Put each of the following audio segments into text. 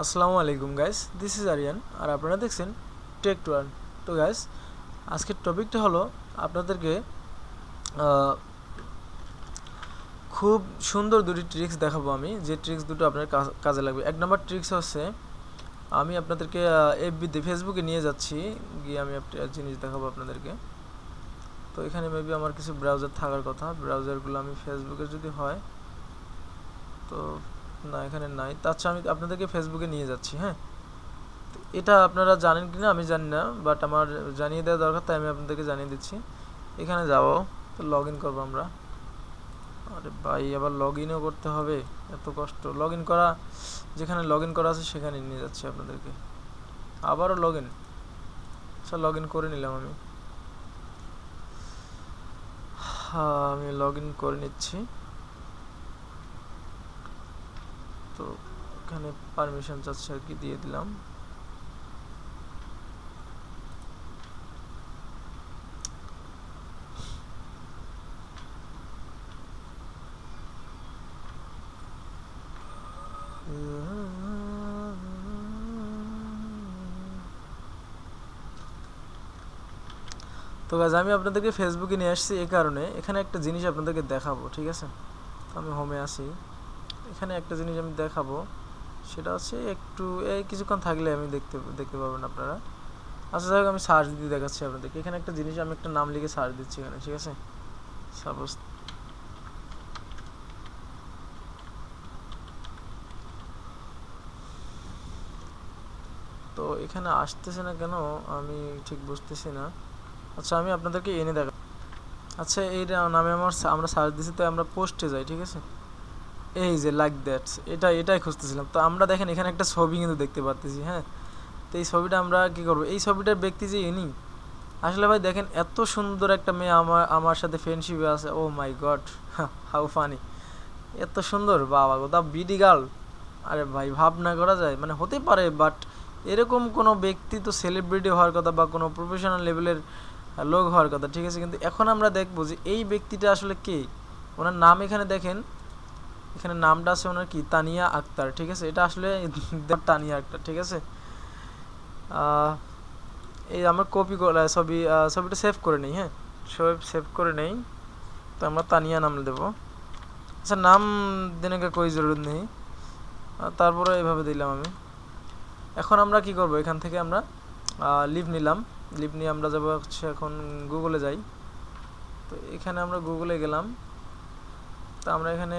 আসসালামু আলাইকুম guys, this is Aryan আর আপনারা দেখছেন টেক টু আর্ন। তো গাইস, আজকের টপিকটা হলো আপনাদেরকে খুব সুন্দর দুটি ট্রিক্স দেখাবো আমি, যে ট্রিক্স দুটো আপনার কাজে লাগবে। এক নম্বর ট্রিক্স হচ্ছে আমি আপনাদেরকে এফবিতে ফেসবুকে নিয়ে যাচ্ছি, গিয়ে আমি একটা জিনিস দেখাবো আপনাদেরকে। তো এখানে মেবি আমার কিছু ব্রাউজার থাকার কথা, ব্রাউজারগুলো আমি ফেসবুকের যদি হয় তো না, এখানে নাই। তাছাড়া আমি আপনাদেরকে ফেসবুকে নিয়ে যাচ্ছি। হ্যাঁ, এটা আপনারা জানেন কিনা আমি জানি না, বাট আমার জানিয়ে দেওয়া দরকার, তাই আমি আপনাদেরকে জানিয়ে দিচ্ছি। এখানে যাবো, তো লগ ইন করবো আমরা। আরে ভাই, আবার লগ ইনও করতে হবে, এত কষ্ট। লগ ইন করা, যেখানে লগ ইন করা আছে সেখানে নিয়ে যাচ্ছি আপনাদেরকে। আবারও লগ ইন, আচ্ছা লগ ইন করে নিলাম আমি। হ্যাঁ, আমি লগ ইন করে নিচ্ছি। তো এখানে পারমিশন চাচ্ছে আর কি, দিয়ে দিলাম। তো গাইজ, আমি আপনাদেরকে ফেসবুকে নিয়ে আসছি এই কারণে, এখানে একটা জিনিস আপনাদেরকে দেখাবো, ঠিক আছে? তো আমি হোমে আসি, এখানে একটা জিনিস আমি দেখাবো, সেটা হচ্ছে একটু এই কিছুক্ষণ থাকলে আমি দেখতে পাবেন আপনারা। আচ্ছা যাই হোক, আমি সার্চ দিয়ে দেখাচ্ছি আপনাদেরকে। এখানে একটা জিনিস, আমি একটা নাম লিখে সার্চ দিচ্ছি এখানে, ঠিক আছে? সাপোজ তো এখানে আসতেছে না কেন, আমি ঠিক বুঝতেছি না। আচ্ছা, আমি আপনাদেরকে এনে দেখা। আচ্ছা, এই নামে আমরা সার্চ দিচ্ছি, তো আমরা পোস্টে যাই, ঠিক আছে? এই যে লাইক দ্যাটস, এটাই খুঁজতেছিলাম। তো আমরা দেখেন এখানে একটা ছবি কিন্তু দেখতে পাচ্ছি। হ্যাঁ, তো এই ছবিটা আমরা কি করব, এই ছবিটার ব্যক্তি যে ইনি, আসলে ভাই দেখেন এত সুন্দর একটা মেয়ে আমার সাথে ফ্রেন্ডশিপে আছে। ও মাই গড, হাউ ফানি! এত সুন্দর, বাবা গো, তা বিডি গার্ল! আরে ভাই, ভাবনা করা যায়, মানে হতে পারে, বাট এরকম কোনো ব্যক্তি তো সেলিব্রিটি হওয়ার কথা বা কোনো প্রফেশনাল লেভেলের লোক হওয়ার কথা, ঠিক আছে? কিন্তু এখন আমরা দেখবো যে এই ব্যক্তিটা আসলে কে। ওনার নাম এখানে দেখেন, এখানে নামটা আছে ওনার কি, তানিয়া আক্তার, ঠিক আছে? এটা আসলে তানিয়া আক্তার, ঠিক আছে? এই আমরা কপি করে ছবিটা সেভ করে নেই। হ্যাঁ, সেভ করে নেই। তো আমরা তানিয়া নাম দেবো। আচ্ছা, নাম দেনে কা কোই জরুরত নেই, তারপরে এইভাবে দিলাম আমি। এখন আমরা কি করব, এখান থেকে আমরা লিভ নিলাম। লিভ নিয়ে আমরা যাবো হচ্ছে এখন গুগলে যাই। তো এখানে আমরা গুগলে গেলাম। তো আমরা এখানে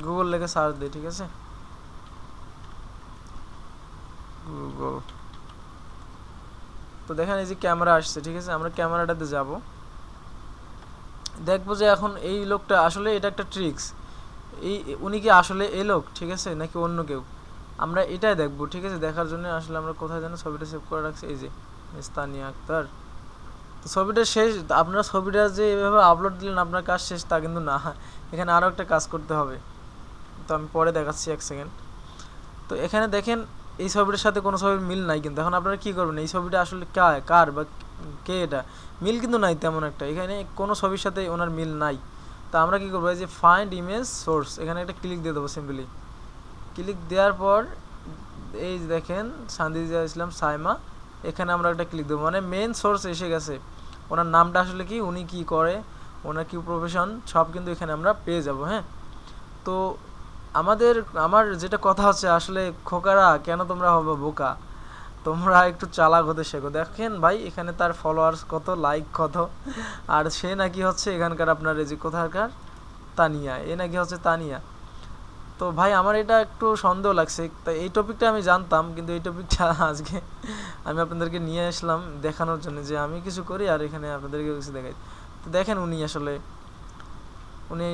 গুগল লিখে সার্চ দিই, ঠিক আছে? গুগল। তো দেখেন এই যে ক্যামেরা আসছে, ঠিক আছে? আমরা ক্যামেরাটাতে যাব, দেখবো যে এখন এই লোকটা আসলে, এটা একটা ট্রিক্স, এই উনি কি আসলে এই লোক, ঠিক আছে, নাকি অন্য কেউ, আমরা এটাই দেখবো, ঠিক আছে? দেখার জন্য আসলে আমরা কোথায় যেন ছবিটা সেভ করে রাখছি, এই যে তানিয়া আক্তার। তো ছবিটা শেষ, আপনারা ছবিটা যে এভাবে আপলোড দিলেন আপনার কাজ শেষ তা কিন্তু না, এখানে আরও একটা কাজ করতে হবে। তো আমি পরে দেখাচ্ছি, এক সেকেন্ড। তো এখানে দেখেন এই ছবিটার সাথে কোনো ছবির মিল নাই, কিন্তু এখন আপনারা কী করবেন, এই ছবিটা আসলে কার বা কে, এটা মিল কিন্তু নাই তেমন একটা, এখানে কোনো ছবির সাথে ওনার মিল নাই। তো আমরা কী করবো, এই যে ফাইন্ড ইমেজ সোর্স, এখানে একটা ক্লিক দিয়ে দেবো সিম্পলি। ক্লিক দেওয়ার পর এই যে দেখেন সান্দিজা ইসলাম সাইমা, এখানে আমরা একটা ক্লিক দেবো, মানে মেন সোর্স এসে গেছে। ওনার নামটা আসলে কি, উনি কি করে, ওনার কি প্রফেশন, সব কিন্তু এখানে আমরা পেয়ে যাব। হ্যাঁ, তো আমার যেটা কথা হচ্ছে, আসলে খোকারা কেন তোমরা হবে বোকা, তোমরা একটু চালাক হতে শেখো। দেখেন ভাই, এখানে তার ফলোয়ার্স কত, লাইক কত, আর সে নাকি হচ্ছে এখানকার আপনার এই যে কোথাকার, তানিয়া, এ নাকি হচ্ছে তানিয়া। তো ভাই আমার এটা একটু সন্দেহ লাগছে, তাই এই টপিকটা আমি জানতাম, কিন্তু এই টপিকটা আজকে আমি আপনাদেরকে নিয়ে আসলাম দেখানোর জন্য যে আমি কিছু করি আর এখানে আপনাদেরকে কিছু দেখাই। তো দেখেন উনি আসলে, উনি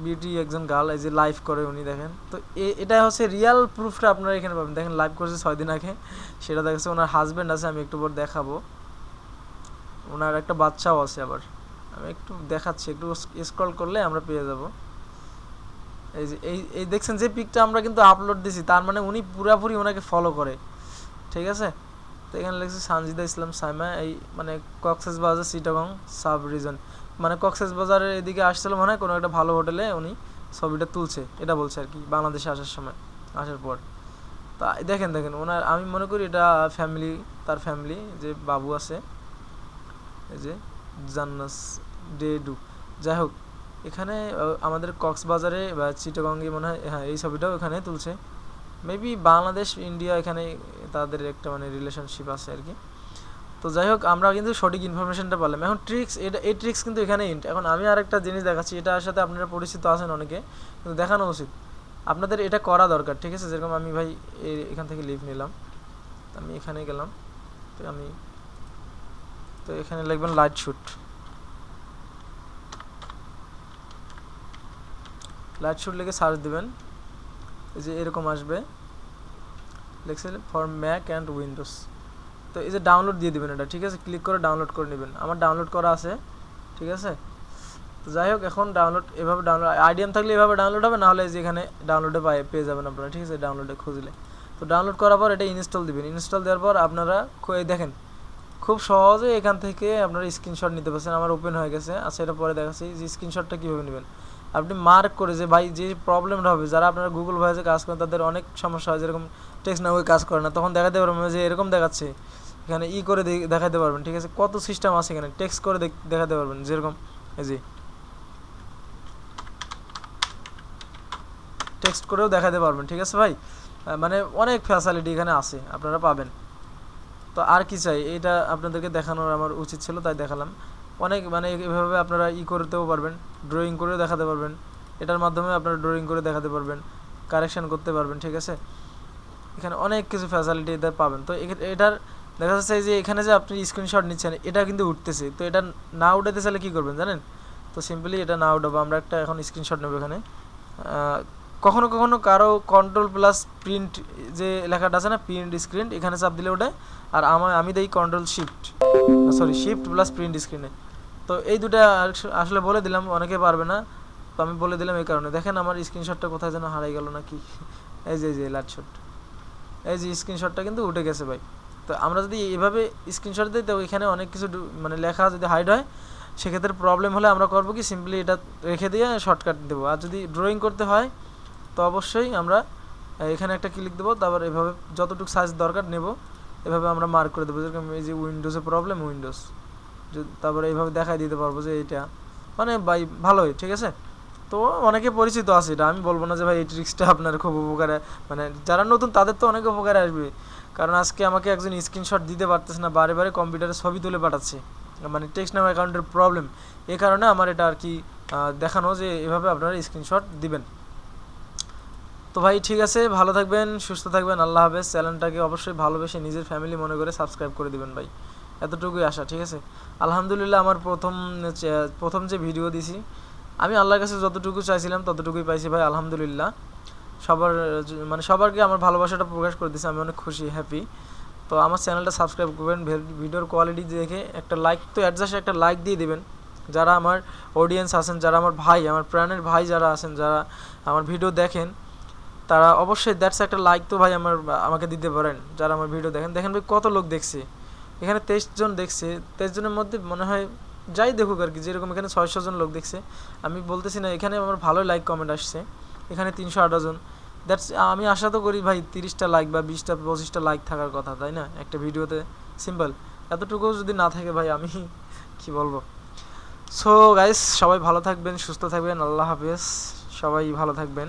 বিউটি একজন গার্ল, এই যে লাইভ করে উনি, দেখেন। তো এটা হচ্ছে রিয়াল প্রুফটা আপনারা এখানে পাবেন। দেখেন লাইভ করছে 6 দিন আগে, সেটা দেখাচ্ছে। ওনার হাজব্যান্ড আছে, আমি একটু পর দেখাবো। ওনার একটা বাচ্চাও আছে আবার, আমি একটু দেখাচ্ছি, একটু স্ক্রল করলে আমরা পেয়ে যাব। এই যে এই দেখছেন যে পিকটা আমরা কিন্তু আপলোড দিছি, তার মানে উনি পুরাপুরি ওনাকে ফলো করে, ঠিক আছে? তো এখানে লিখছে সানজিদা ইসলাম সাইমা, এই মানে কক্সবাজার চিটাগং সাব রিজন, মানে কক্সবাজারের এদিকে আসছিল মনে হয়, কোনো একটা ভালো হোটেলে উনি ছবিটা তুলছে, এটা বলছে আর কি, বাংলাদেশে আসার সময়, আসার পর। তা দেখেন দেখেন ওনার, আমি মনে করি এটা ফ্যামিলি, তার ফ্যামিলি যে বাবু আছে এই যে জান্নাস ডেডু। যাই হোক, এখানে আমাদের কক্সবাজারে বা চিটাগঙ্গে মনে হয়, হ্যাঁ এই ছবিটাও এখানে তুলছে। মেবি বাংলাদেশ ইন্ডিয়া এখানে তাদের একটা মানে রিলেশনশিপ আছে আর কি। তো যাই হোক, আমরা কিন্তু সঠিক ইনফরমেশনটা পেলাম। এখন ট্রিক্স, এটা এই ট্রিক্স কিন্তু এখানে ইন্ট। এখন আমি আরেকটা জিনিস দেখাচ্ছি, এটার সাথে আপনারা পরিচিত আছেন অনেকে, কিন্তু দেখানো উচিত, আপনাদের এটা করা দরকার, ঠিক আছে? যেরকম আমি ভাই এখান থেকে লিভ নিলাম, আমি এখানে গেলাম, তো আমি তো এখানে লিখবেন লাইট শুট, লাইট শুট লিখে সার্চ দিবেন, এই যে এরকম আসবে, লিখছে ফর ম্যাক অ্যান্ড উইন্ডোজ। তো এই যে ডাউনলোড দিয়ে দিবেন এটা, ঠিক আছে? ক্লিক করে ডাউনলোড করে নেবেন, আমার ডাউনলোড করা আছে, ঠিক আছে? তো যাই হোক, এখন ডাউনলোড এভাবে ডাউনলোড আইডিএম থাকলে এভাবে ডাউনলোড হবে, না হলে যে এখানে ডাউনলোডে পেয়ে যাবেন আপনারা, ঠিক আছে? ডাউনলোডে খুঁজলে। তো ডাউনলোড করার পর এটা ইনস্টল দিবেন, ইনস্টল দেওয়ার পর আপনারা দেখেন খুব সহজে এখান থেকে আপনারা স্ক্রিনশট নিতে পারছেন। আমার ওপেন হয়ে গেছে। আচ্ছা, এটা পরে দেখাচ্ছি যে স্ক্রিনশটটা কীভাবে নেবেন। আপনি মার্ক করে যে ভাই যে প্রবলেমটা হবে, যারা আপনারা গুগল ভয়েসে কাজ করেন তাদের অনেক সমস্যা হয়, যেরকম টেক্সট না হয়ে কাজ করে না, তখন দেখাতে পারবেন যে এরকম দেখাচ্ছে, এখানে করে দেখাতে পারবেন, ঠিক আছে? কত সিস্টেম আছে এখানে, টেক্সট করে দেখাতে পারবেন, যেরকম এই যে টেক্সট করেও দেখাতে পারবেন, ঠিক আছে ভাই? মানে অনেক ফ্যাসিলিটি এখানে আছে, আপনারা পাবেন। তো আর কি চাই, এটা আপনাদেরকে দেখানোর আমার উচিত ছিল, তাই দেখালাম। অনেক মানে এভাবে আপনারা করতেও পারবেন, ড্রয়িং করেও দেখাতে পারবেন, এটার মাধ্যমে আপনারা ড্রয়িং করে দেখাতে পারবেন, কারেকশান করতে পারবেন, ঠিক আছে? এখানে অনেক কিছু ফ্যাসিলিটি এদের পাবেন। তো এটার দেখা যাচ্ছে যে এখানে যে আপনি স্ক্রিনশট নিচ্ছেন, এটা কিন্তু উঠতেছে। তো এটা না উঠাতে চাইলে কী করবেন জানেন? তো সিম্পলি এটা না উঠাবো, আমরা একটা এখন স্ক্রিনশট নেব। এখানে কখনো কখনো কারো কন্ট্রোল প্লাস প্রিন্ট যে লেখাটা আছে না, প্রিন্ট স্ক্রিন, এখানে চাপ দিলে ওটা, আর আমি দেই কন্ট্রোল শিফট প্লাস প্রিন্ট স্ক্রিনে। তো এই দুটা আসলে বলে দিলাম, অনেকে পারবে না, তো আমি বলে দিলাম এই কারণে। দেখেন আমার স্ক্রিনশটটা কোথায় যেন হারাই গেল নাকি, এই যে লাইট শট, এই যে স্ক্রিনশটটা কিন্তু উঠে গেছে ভাই। তো আমরা যদি এভাবে স্ক্রিনশট দিই, তো এখানে অনেক কিছু মানে লেখা যদি হাইড হয়, সেক্ষেত্রে প্রবলেম হলে আমরা করবো কি, সিম্পলি এটা রেখে দিয়ে শর্টকাট দেবো। আর যদি ড্রয়িং করতে হয়, তো অবশ্যই আমরা এখানে একটা ক্লিক দেবো, তারপর এভাবে যতটুকু সাইজ দরকার নেব, এভাবে আমরা মার্ক করে দেবো। যেরকম এই যে উইন্ডোজে প্রবলেম, উইন্ডোজ, তারপরে এইভাবে দেখাই দিতে পারবো যে এটা মানে ভাই ভালোই, ঠিক আছে? তো অনেকে পরিচিত আছে, এটা আমি বলবো না যে ভাই এই ট্রিক্সটা আপনার খুব উপকারে, মানে যারা নতুন তাদের তো অনেক উপকারে আসবে। কারণ আজকে আমাকে একজন স্ক্রিনশট দিতে পারতেছে না, বারে বারে কম্পিউটারে ছবি তুলে পাঠাচ্ছে, মানে টেক্সট নাম অ্যাকাউন্টের প্রবলেম। এই কারণে আমার এটা আর কি দেখানো যে এভাবে আপনারা স্ক্রিনশট দিবেন। তো ভাই ঠিক আছে, ভালো থাকবেন, সুস্থ থাকবেন, আল্লাহ হাফেজ। চ্যানেলটাকে অবশ্যই ভালোবেসে নিজের ফ্যামিলি মনে করে সাবস্ক্রাইব করে দিবেন ভাই, এতটুকুই আশা, ঠিক আছে? আলহামদুলিল্লাহ, আমার প্রথম যে ভিডিও দিছি, আমি আল্লাহর কাছে যতটুকু চাইছিলাম ততটুকুই পাইছি ভাই, আলহামদুলিল্লাহ। সবারকে আমার ভালোবাসাটা প্রকাশ করে দিয়েছি, আমি অনেক খুশি, হ্যাপি। তো আমার চ্যানেলটা সাবস্ক্রাইব করবেন, ভিডিওর কোয়ালিটি দেখে একটা লাইক, তো অ্যাডজাস্ট একটা লাইক দিয়ে দিবেন। যারা আমার অডিয়েন্স আছেন, যারা আমার ভাই, আমার প্রাণের ভাই যারা আছেন, যারা আমার ভিডিও দেখেন, তারা অবশ্যই একটা লাইক তো ভাই আমাকে দিতে পারেন। যারা আমার ভিডিও দেখেন ভাই, কত লোক দেখছে, এখানে 23 জন দেখছে, 23 জনের মধ্যে মনে হয় যাই দেখুক আর কি, যেরকম এখানে 600 জন লোক দেখছে, আমি বলতেছি না, এখানে আমার ভালোই লাইক কমেন্ট আসছে, এখানে 318 জন। আমি আশা তো করি ভাই 30টা লাইক বা 20টা 25টা লাইক থাকার কথা, তাই না একটা ভিডিওতে? সিম্পল, এতটুকু যদি না থাকে ভাই, আমি কি বলবো। সো গাইস, সবাই ভালো থাকবেন, সুস্থ থাকবেন, আল্লাহ হাফেজ, সবাই ভালো থাকবেন।